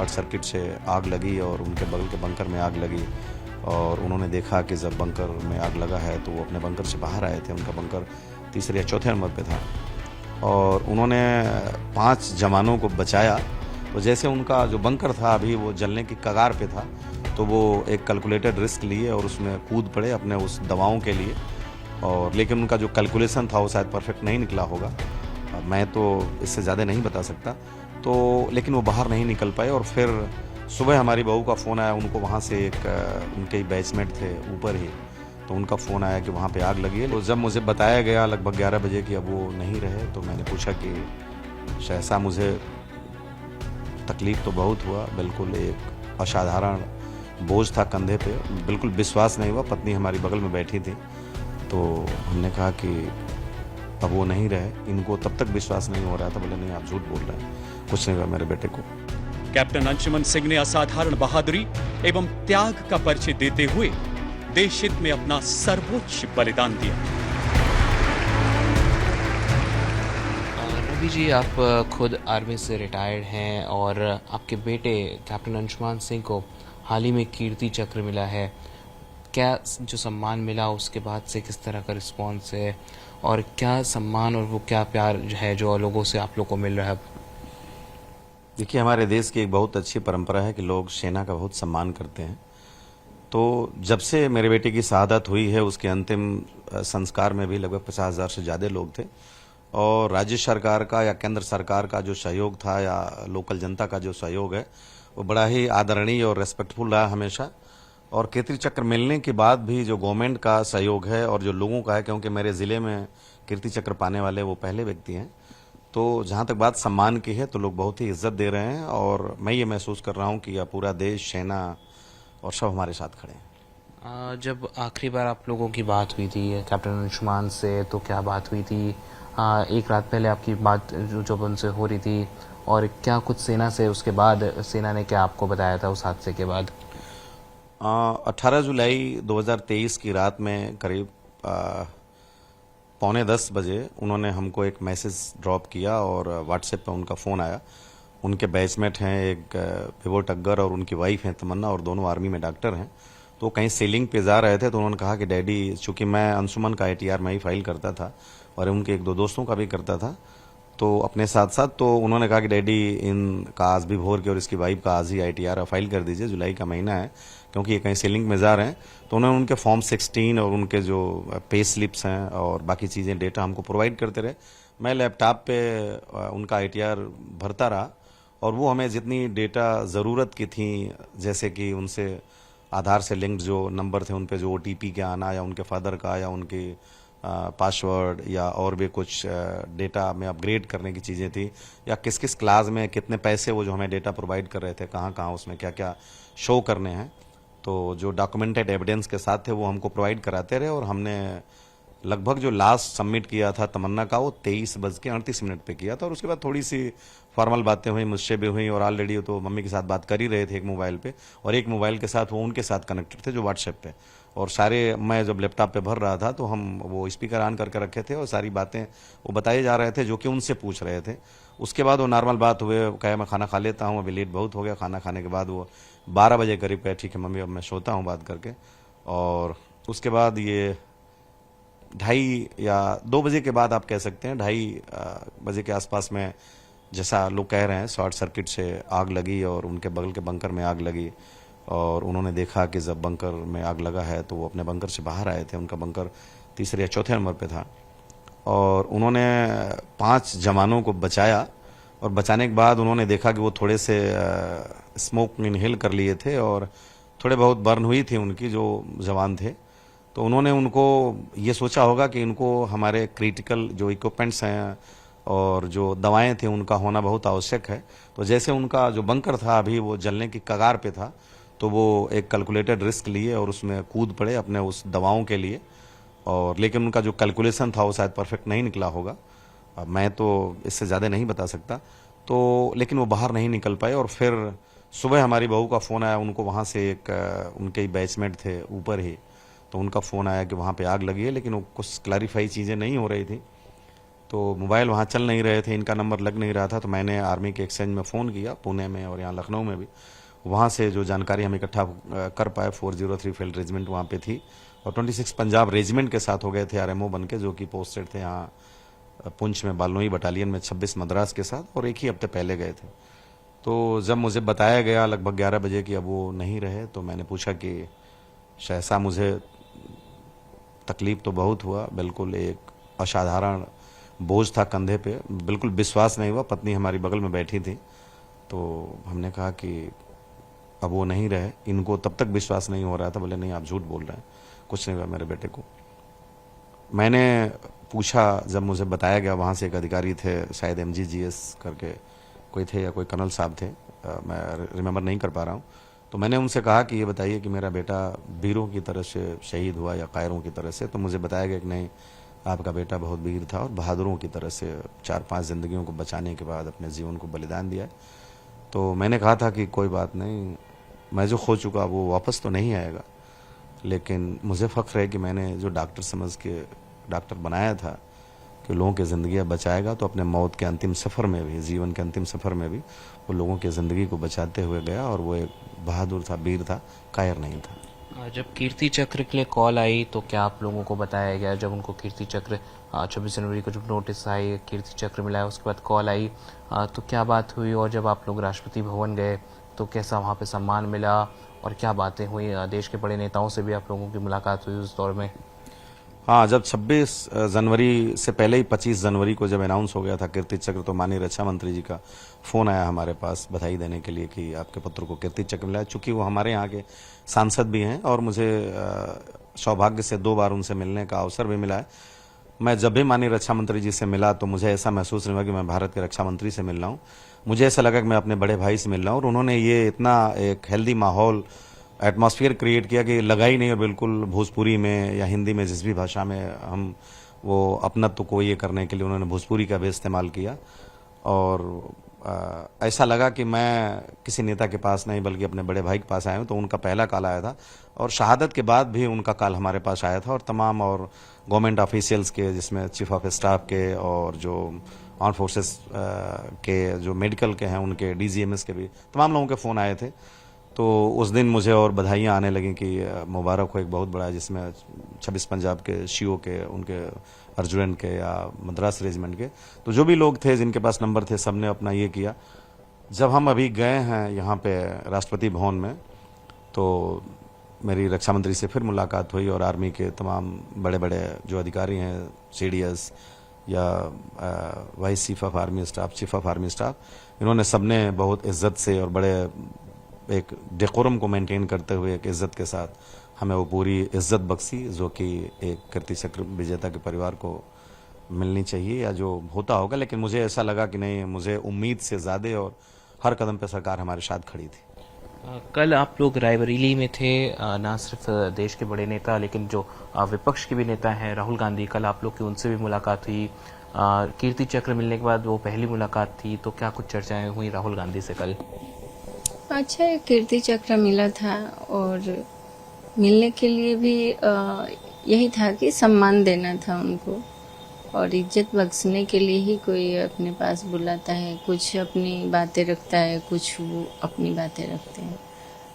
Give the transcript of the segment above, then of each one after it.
Short circuit से आग लगी और उनके बगल के बंकर में आग लगी और उन्होंने देखा कि जब बंकर में आग लगा है तो वो अपने बंकर से बाहर आए थे। उनका बंकर तीसरे या चौथे नंबर पे था और उन्होंने 5 जवानों को बचाया। तो जैसे उनका जो बंकर था अभी वो जलने की कगार पे था तो वो एक कैलकुलेटेड रिस्क लिए और उसमें कूद पड़े अपने उस दवाओं के लिए। और लेकिन उनका जो कैलकुलेशन था वो शायद परफेक्ट नहीं निकला होगा, मैं तो इससे ज़्यादा नहीं बता सकता। तो लेकिन वो बाहर नहीं निकल पाए और फिर सुबह हमारी बहू का फ़ोन आया, उनको वहाँ से एक उनके ही बैचमेट थे ऊपर ही, तो उनका फ़ोन आया कि वहाँ पे आग लगी है। तो जब मुझे बताया गया लगभग 11 बजे कि अब वो नहीं रहे तो मैंने पूछा कि सहसा मुझे तकलीफ़ तो बहुत हुआ, बिल्कुल एक असाधारण बोझ था कंधे पे, बिल्कुल विश्वास नहीं हुआ। पत्नी हमारी बगल में बैठी थी तो हमने कहा कि अब वो नहीं रहे, इनको तब तक विश्वास नहीं हो रहा था। बोले नहीं आप झूठ बोल रहे हैं, कुछ नहीं हुआ मेरे बेटे को। कैप्टन अंशुमन सिंह ने असाधारण बहादुरी एवं त्याग का परिचय देते हुए देश हित में अपना सर्वोच्च बलिदान दिया। रवि जी, आप खुद आर्मी से रिटायर्ड हैं और आपके बेटे कैप्टन अंशुमान सिंह को हाल ही में कीर्ति चक्र मिला है। क्या जो सम्मान मिला उसके बाद से किस तरह का रिस्पॉन्स है और क्या सम्मान और वो क्या प्यार है जो लोगों से आप लोग को मिल रहा है? देखिए, हमारे देश की एक बहुत अच्छी परंपरा है कि लोग सेना का बहुत सम्मान करते हैं। तो जब से मेरे बेटे की शहादत हुई है उसके अंतिम संस्कार में भी लगभग 50,000 से ज़्यादा लोग थे और राज्य सरकार का या केंद्र सरकार का जो सहयोग था या लोकल जनता का जो सहयोग है वो बड़ा ही आदरणीय और रेस्पेक्टफुल रहा हमेशा। और कीर्ति चक्र मिलने के बाद भी जो गवर्नमेंट का सहयोग है और जो लोगों का है, क्योंकि मेरे ज़िले में कीर्ति चक्र पाने वाले वो पहले व्यक्ति हैं, तो जहाँ तक बात सम्मान की है तो लोग बहुत ही इज्जत दे रहे हैं और मैं ये महसूस कर रहा हूँ कि यह पूरा देश, सेना और सब हमारे साथ खड़े हैं। जब आखिरी बार आप लोगों की बात हुई थी कैप्टन अंशुमान से तो क्या बात हुई थी? एक रात पहले आपकी बात जो उनसे हो रही थी और क्या कुछ सेना से उसके बाद सेना ने क्या आपको बताया था उस हादसे के बाद? 18 जुलाई 2023 की रात में करीब 9:45 बजे उन्होंने हमको एक मैसेज ड्रॉप किया और व्हाट्सएप पे उनका फ़ोन आया। उनके बैचमेट हैं एक विभो टग्गर और उनकी वाइफ हैं तमन्ना और दोनों आर्मी में डॉक्टर हैं। तो कहीं सेलिंग पे जा रहे थे तो उन्होंने कहा कि डैडी, चूंकि मैं अंशुमन का ITR मैं ही फाइल करता था और उनके 1-2 दोस्तों का भी करता था तो अपने साथ साथ, तो उन्होंने कहा कि डैडी इनका आज भी भोर के और इसकी वाइफ का आज ही ITR फाइल कर दीजिए, जुलाई का महीना है क्योंकि ये कहीं सेलिंग में जा रहे हैं। तो उन्होंने उनके फॉर्म 16 और उनके जो पे स्लिप्स हैं और बाकी चीज़ें डेटा हमको प्रोवाइड करते रहे। मैं लैपटॉप पे उनका ITR भरता रहा और वो हमें जितनी डेटा ज़रूरत की थी, जैसे कि उनसे आधार से लिंक्ड जो नंबर थे उन पे जो OTP के आना या उनके फादर का या उनकी पासवर्ड या और भी कुछ डेटा में अपग्रेड करने की चीज़ें थी या किस किस क्लास में कितने पैसे वो जो हमें डेटा प्रोवाइड कर रहे थे, कहाँ कहाँ उसमें क्या क्या शो करने हैं, तो जो डॉक्यूमेंटेड एविडेंस के साथ थे वो हमको प्रोवाइड कराते रहे। और हमने लगभग जो लास्ट सबमिट किया था तमन्ना का वो 23:38 पे किया था और उसके बाद थोड़ी सी फॉर्मल बातें हुई, मुझसे भी हुई और ऑलरेडी तो मम्मी के साथ बात कर ही रहे थे एक मोबाइल पे और एक मोबाइल के साथ वो उनके साथ कनेक्टेड थे जो व्हाट्सएप पे, और सारे मैं जब लैपटॉप पे भर रहा था तो हम वो स्पीकर ऑन करके रखे थे और सारी बातें वो बताए जा रहे थे जो कि उनसे पूछ रहे थे। उसके बाद वो नॉर्मल बात हुए, कहे मैं खाना खा लेता हूँ, अभी लेट बहुत हो गया। खाना खाने के बाद वो 12 बजे करीब कहे ठीक है मम्मी अब मैं सोता हूँ बात करके। और उसके बाद ये 2:30 या 2 बजे के बाद आप कह सकते हैं 2:30 बजे के आसपास में, जैसा लोग कह रहे हैं, शॉर्ट सर्किट से आग लगी और उनके बगल के बंकर में आग लगी और उन्होंने देखा कि जब बंकर में आग लगा है तो वो अपने बंकर से बाहर आए थे। उनका बंकर तीसरे या चौथे नंबर पे था और उन्होंने 5 जवानों को बचाया और बचाने के बाद उन्होंने देखा कि वो थोड़े से स्मोक इनहेल कर लिए थे और थोड़े बहुत बर्न हुई थी उनकी जो जवान थे। तो उन्होंने उनको ये सोचा होगा कि इनको हमारे क्रिटिकल जो इक्विपमेंट्स हैं और जो दवाएं थी उनका होना बहुत आवश्यक है। तो जैसे उनका जो बंकर था अभी वो जलने की कगार पे था तो वो एक कैलकुलेटेड रिस्क लिए और उसमें कूद पड़े अपने उस दवाओं के लिए। और लेकिन उनका जो कैलकुलेशन था वो शायद परफेक्ट नहीं निकला होगा, मैं तो इससे ज़्यादा नहीं बता सकता। तो लेकिन वो बाहर नहीं निकल पाए और फिर सुबह हमारी बहू का फ़ोन आया, उनको वहाँ से एक उनके ही बैचमेट थे ऊपर ही, तो उनका फ़ोन आया कि वहाँ पे आग लगी है, लेकिन वो कुछ क्लैरिफाई चीज़ें नहीं हो रही थी। तो मोबाइल वहाँ चल नहीं रहे थे, इनका नंबर लग नहीं रहा था, तो मैंने आर्मी के एक्सचेंज में फ़ोन किया पुणे में और यहाँ लखनऊ में भी। वहाँ से जो जानकारी हम इकट्ठा कर पाए, 403 फील्ड रेजिमेंट वहाँ पे थी और 26 पंजाब रेजिमेंट के साथ हो गए थे आरएमओ बन के, जो कि पोस्टेड थे यहाँ पुंछ में बालनोई बटालियन में 26 मद्रास के साथ, और एक ही हफ्ते पहले गए थे। तो जब मुझे बताया गया लगभग 11 बजे कि अब वो नहीं रहे, तो मैंने पूछा कि सहसा मुझे तकलीफ तो बहुत हुआ, बिल्कुल एक असाधारण बोझ था कंधे पे, बिल्कुल विश्वास नहीं हुआ। पत्नी हमारी बगल में बैठी थी, तो हमने कहा कि अब वो नहीं रहे। इनको तब तक विश्वास नहीं हो रहा था, बोले नहीं आप झूठ बोल रहे हैं, कुछ नहीं हुआ मेरे बेटे को। मैंने पूछा, जब मुझे बताया गया, वहाँ से एक अधिकारी थे, शायद MGGS करके कोई थे या कोई कर्नल साहब थे, मैं रिमेम्बर नहीं कर पा रहा हूँ। तो मैंने उनसे कहा कि ये बताइए कि मेरा बेटा वीरों की तरह से शहीद हुआ या कायरों की तरह से। तो मुझे बताया गया कि नहीं, आपका बेटा बहुत वीर था और बहादुरों की तरह से 4-5 जिंदगियों को बचाने के बाद अपने जीवन को बलिदान दिया है। तो मैंने कहा था कि कोई बात नहीं, मैं जो खो चुका वो वापस तो नहीं आएगा, लेकिन मुझे फ़ख्र है कि मैंने जो डॉक्टर समझ के डॉक्टर बनाया था कि लोगों की ज़िंदगी बचाएगा, तो अपने मौत के अंतिम सफ़र में भी, जीवन के अंतिम सफ़र में भी वो लोगों की ज़िंदगी को बचाते हुए गया, और वो एक बहादुर था, वीर था, कायर नहीं था। जब कीर्ति चक्र के लिए कॉल आई तो क्या आप लोगों को बताया गया? जब उनको कीर्ति चक्र 26 जनवरी को जब नोटिस आई, कीर्ति चक्र मिला, उसके बाद कॉल आई, तो क्या बात हुई? और जब आप लोग राष्ट्रपति भवन गए तो कैसा वहाँ पे सम्मान मिला और क्या बातें हुई? देश के बड़े नेताओं से भी आप लोगों की मुलाकात हुई उस दौर में? हाँ, जब 26 जनवरी से पहले ही 25 जनवरी को जब अनाउंस हो गया था कीर्ति चक्र, तो माननीय रक्षा मंत्री जी का फ़ोन आया हमारे पास बधाई देने के लिए कि आपके पुत्र को कीर्ति चक्र मिला है। चूँकि वो हमारे यहाँ के सांसद भी हैं और मुझे सौभाग्य से 2 बार उनसे मिलने का अवसर भी मिला है। मैं जब भी माननीय रक्षा मंत्री जी से मिला तो मुझे ऐसा महसूस नहीं हुआ कि मैं भारत के रक्षा मंत्री से मिल रहा हूँ। मुझे ऐसा लगा कि मैं अपने बड़े भाई से मिल रहा हूँ, और उन्होंने ये इतना एक हेल्दी माहौल, एटमॉस्फेयर क्रिएट किया कि लगा ही नहीं, और बिल्कुल भोजपुरी में या हिंदी में जिस भी भाषा में हम वो अपनत्व को ये करने के लिए उन्होंने भोजपुरी का भी इस्तेमाल किया। और ऐसा लगा कि मैं किसी नेता के पास नहीं बल्कि अपने बड़े भाई के पास आया हूँ। तो उनका पहला कॉल आया था, और शहादत के बाद भी उनका कॉल हमारे पास आया था, और तमाम और गवर्नमेंट ऑफिशियल्स के, जिसमें चीफ ऑफ स्टाफ के और जो आर्म फोर्सेस के जो मेडिकल के हैं उनके, DGMS के भी तमाम लोगों के फ़ोन आए थे। तो उस दिन मुझे और बधाइयाँ आने लगी कि मुबारक हो एक बहुत बड़ा, जिसमें 26 पंजाब के CO के, उनके अर्जुन के या मद्रास रेजिमेंट के, तो जो भी लोग थे जिनके पास नंबर थे, सब ने अपना ये किया। जब हम अभी गए हैं यहाँ पे राष्ट्रपति भवन में, तो मेरी रक्षा मंत्री से फिर मुलाकात हुई, और आर्मी के तमाम बड़े बड़े जो अधिकारी हैं, CDS या vice chief of army staff, chief of army staff, इन्होंने सबने बहुत इज्जत से और बड़े एक डेकोरम को मेंटेन करते हुए एक इज्जत के साथ हमें वो पूरी इज्जत बख्शी, जो कि एक कीर्ति चक्र विजेता के परिवार को मिलनी चाहिए या जो होता होगा। लेकिन मुझे ऐसा लगा कि नहीं, मुझे उम्मीद से ज़्यादा, और हर कदम पे सरकार हमारे साथ खड़ी थी। कल आप लोग रायबरेली में थे, ना सिर्फ देश के बड़े नेता लेकिन जो विपक्ष के भी नेता हैं, राहुल गांधी, कल आप लोग की उनसे भी मुलाकात हुई। कीर्ति चक्र मिलने के बाद वो पहली मुलाकात थी, तो क्या कुछ चर्चाएं हुई राहुल गांधी से कल? अच्छा, कीर्ति चक्र मिला था, और मिलने के लिए भी यही था कि सम्मान देना था उनको, और इज्जत बख्शने के लिए ही कोई अपने पास बुलाता है, कुछ अपनी बातें रखता है, कुछ वो अपनी बातें रखते हैं।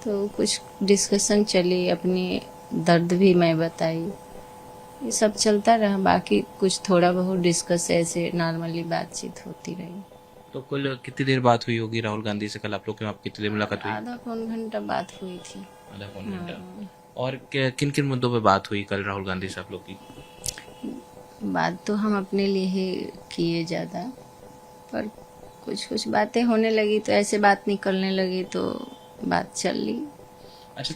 तो कुछ डिस्कशन चली, अपनी दर्द भी मैं बताई, ये सब चलता रहा। बाकी कुछ थोड़ा बहुत डिस्कस ऐसे नॉर्मली बातचीत होती रही। तो कुल कितनी देर बात हुई होगी राहुल गांधी से कल आप लोग की? आप कितनी देर मुलाकात हुई? आधा पौन घंटा बात हुई थी। आधा पौन घंटा। और किन किन मुद्दों पे बात हुई कल राहुल गांधी से आप लोग की? बात तो हम अपने लिए ही किए ज़्यादा, पर कुछ कुछ बातें होने लगी तो ऐसे बात निकलने लगी तो बात चल ली। अच्छा,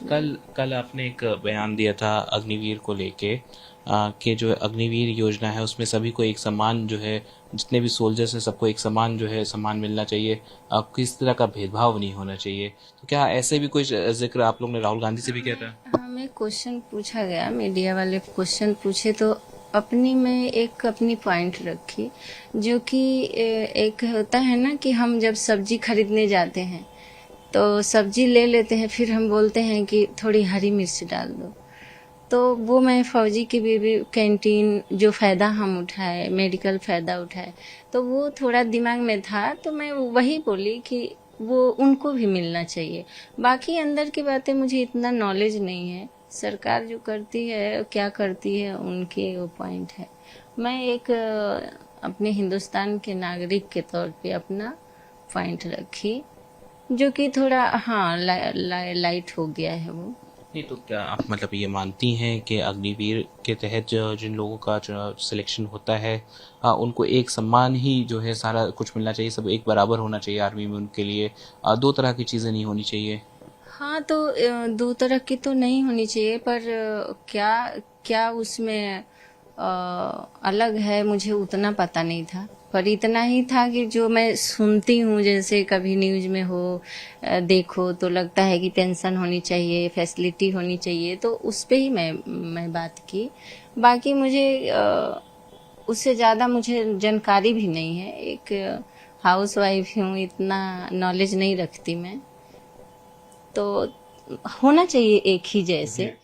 कल आपने एक बयान दिया था अग्निवीर को लेके कि जो अग्निवीर योजना है उसमें सभी को एक समान जो है, जितने भी सोल्जर्स हैं सबको एक समान जो है सम्मान मिलना चाहिए, किस तरह का भेदभाव नहीं होना चाहिए। तो क्या ऐसे भी कोई जिक्र आप लोग ने राहुल गांधी से भी किया था? हमें क्वेश्चन पूछा गया, मीडिया वाले क्वेश्चन पूछे, तो अपनी पॉइंट रखी, जो कि एक होता है ना कि हम जब सब्जी खरीदने जाते हैं तो सब्जी ले लेते हैं, फिर हम बोलते हैं कि थोड़ी हरी मिर्च डाल दो। तो वो मैं फौजी की बीवी कैंटीन जो फ़ायदा हम उठाए, मेडिकल फ़ायदा उठाए, तो वो थोड़ा दिमाग में था, तो मैं वही बोली कि वो उनको भी मिलना चाहिए। बाकी अंदर की बातें मुझे इतना नॉलेज नहीं है, सरकार जो करती है क्या करती है उनके वो पॉइंट है। मैं एक अपने हिंदुस्तान के नागरिक के तौर पे अपना पॉइंट रखी, जो कि थोड़ा हाँ लाइट हो गया है वो। नहीं तो क्या आप मतलब ये मानती हैं कि अग्निवीर के तहत जिन लोगों का जो सिलेक्शन होता है उनको एक सम्मान ही जो है सारा कुछ मिलना चाहिए, सब एक बराबर होना चाहिए आर्मी में उनके लिए, दो तरह की चीज़ें नहीं होनी चाहिए? हाँ तो दो तरह की तो नहीं होनी चाहिए, पर क्या क्या उसमें अलग है मुझे उतना पता नहीं था। पर इतना ही था कि जो मैं सुनती हूँ, जैसे कभी न्यूज़ में हो देखो तो लगता है कि पेंशन होनी चाहिए, फैसिलिटी होनी चाहिए, तो उस पे ही मैं बात की। बाकी मुझे उससे ज़्यादा मुझे जानकारी भी नहीं है, एक हाउस वाइफ हूँ, इतना नॉलेज नहीं रखती मैं। तो होना चाहिए एक ही जैसे।